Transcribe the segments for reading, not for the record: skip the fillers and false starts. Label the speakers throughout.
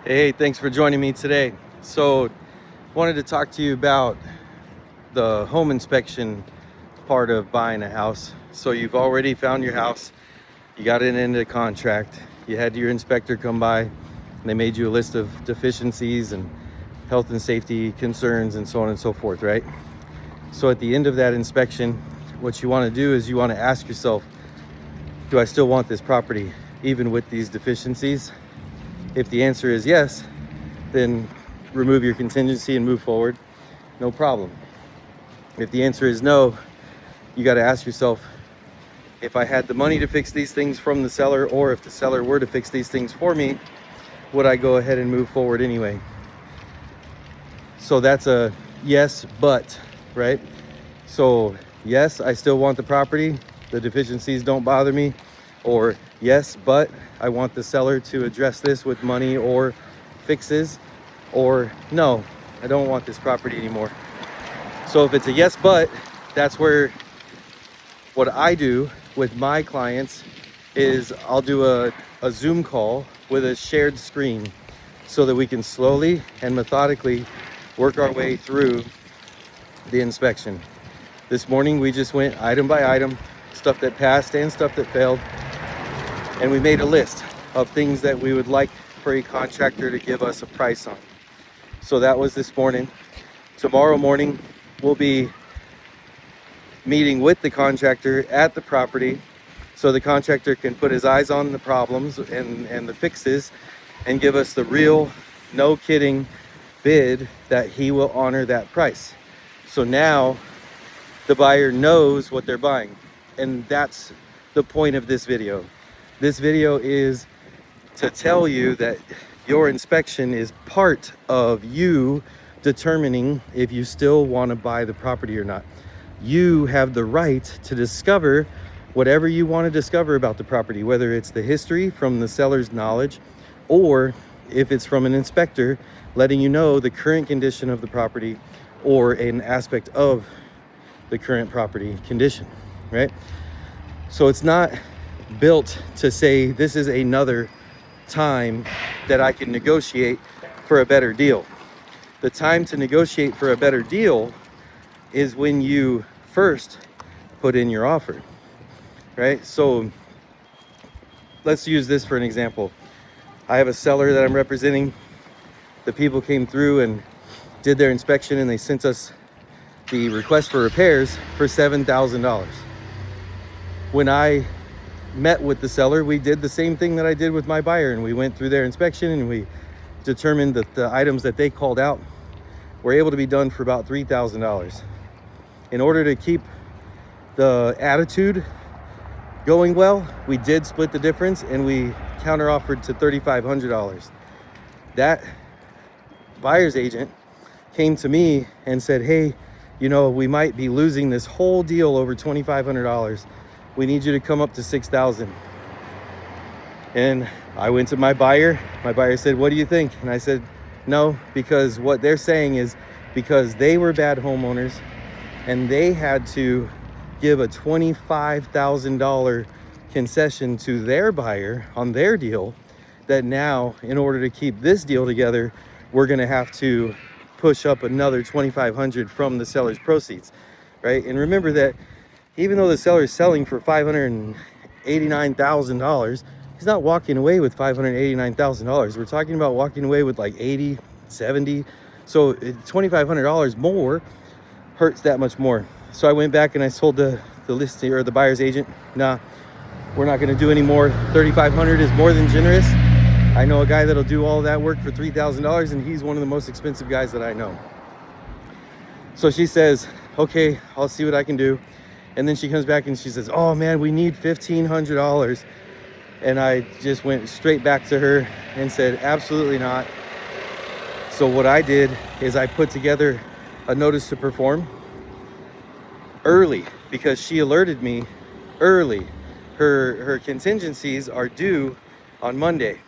Speaker 1: Hey, thanks for joining me today. So, wanted to talk to you about the home inspection part of buying a house. So, you've already found your house, you got it into contract, you had your inspector come by, and they made you a list of deficiencies and health and safety concerns and so on and so forth, right? So, at the end of that inspection, what you want to do is you want to ask yourself, do I still want this property even with these deficiencies? If the answer is yes, then remove your contingency and move forward, no problem. If the answer is no, you got to ask yourself, if I had the money to fix these things from the seller, or if the seller were to fix these things for me, would I go ahead and move forward anyway? So that's a yes, but, right? So yes, I still want the property, the deficiencies don't bother me, or yes, but I want the seller to address this with money or fixes, or no, I don't want this property anymore. So if it's a yes, but, that's where what I do with my clients is I'll do a Zoom call with a shared screen so that we can slowly and methodically work our way through the inspection. This morning we just went item by item, stuff that passed and stuff that failed, and we made a list of things that we would like for a contractor to give us a price on. So that was this morning. Tomorrow morning we'll be meeting with the contractor at the property so the contractor can put his eyes on the problems and the fixes and give us the real, no kidding bid that he will honor that price. So now the buyer knows what they're buying, and that's the point of this video. This video is to tell you that your inspection is part of you determining if you still want to buy the property or not. You have the right to discover whatever you want to discover about the property, whether it's the history from the seller's knowledge, or if it's from an inspector letting you know the current condition of the property or an aspect of the current property condition, right? So it's not built to say this is another time that I can negotiate for a better deal. The time to negotiate for a better deal is when you first put in your offer, right? So let's use this for an example. I have a seller that I'm representing. The people came through and did their inspection, and they sent us the request for repairs for $7,000. When I met with the seller, we did the same thing that I did with my buyer, and we went through their inspection and we determined that the items that they called out were able to be done for about $3,000. In order to keep the attitude going well, we did split the difference and we counter offered to $3,500. That buyer's agent came to me and said, hey, you know, we might be losing this whole deal over $2,500. We need you to come up to $6,000. And I went to my buyer. My buyer said, what do you think? And I said, no, because what they're saying is because they were bad homeowners and they had to give a $25,000 concession to their buyer on their deal, that now in order to keep this deal together, we're going to have to push up another $2,500 from the seller's proceeds, right? And remember that even though the seller is selling for $589,000, he's not walking away with $589,000. We're talking about walking away with like 80, 70. So $2,500 more hurts that much more. So I went back and I told the listing or the buyer's agent, nah, we're not going to do any more. $3,500 is more than generous. I know a guy that'll do all that work for $3,000, and he's one of the most expensive guys that I know. So she says, okay, I'll see what I can do. And then she comes back and she says, oh man, we need $1,500. And I just went straight back to her and said, absolutely not. So what I did is I put together a notice to perform early, because she alerted me early. Her contingencies are due on Monday,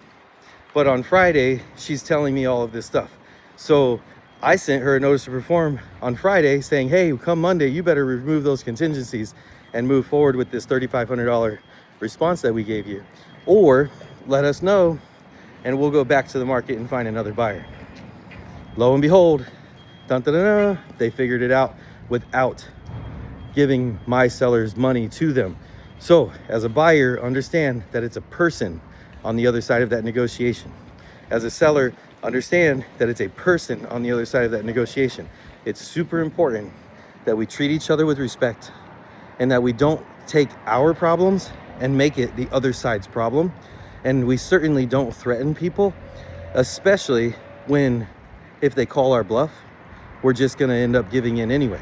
Speaker 1: but on Friday she's telling me all of this stuff. So I sent her a notice to perform on Friday saying, hey, come Monday, you better remove those contingencies and move forward with this $3,500 response that we gave you. Or let us know and we'll go back to the market and find another buyer. Lo and behold, dun, dun, dun, dun, they figured it out without giving my sellers money to them. So as a buyer, understand that it's a person on the other side of that negotiation. As a seller, understand that it's a person on the other side of that negotiation. It's super important that we treat each other with respect and that we don't take our problems and make it the other side's problem. And we certainly don't threaten people, especially if they call our bluff, we're just gonna end up giving in anyway,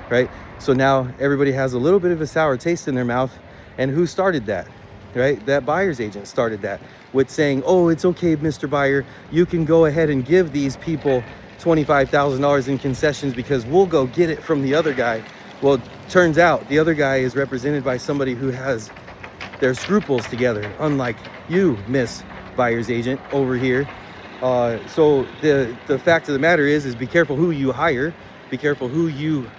Speaker 1: right? So now everybody has a little bit of a sour taste in their mouth. And who started that, right? That buyer's agent started that with saying, oh, it's okay, Mr. Buyer, you can go ahead and give these people $25,000 in concessions because we'll go get it from the other guy. Well, turns out the other guy is represented by somebody who has their scruples together, unlike you, Miss Buyer's Agent over here. So the fact of the matter is be careful who you hire, be careful who you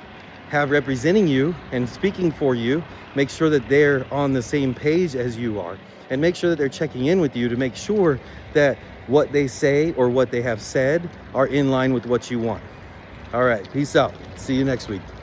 Speaker 1: have representing you and speaking for you. Make sure that they're on the same page as you are, and make sure that they're checking in with you to make sure that what they say or what they have said are in line with what you want. All right, peace out. See you next week.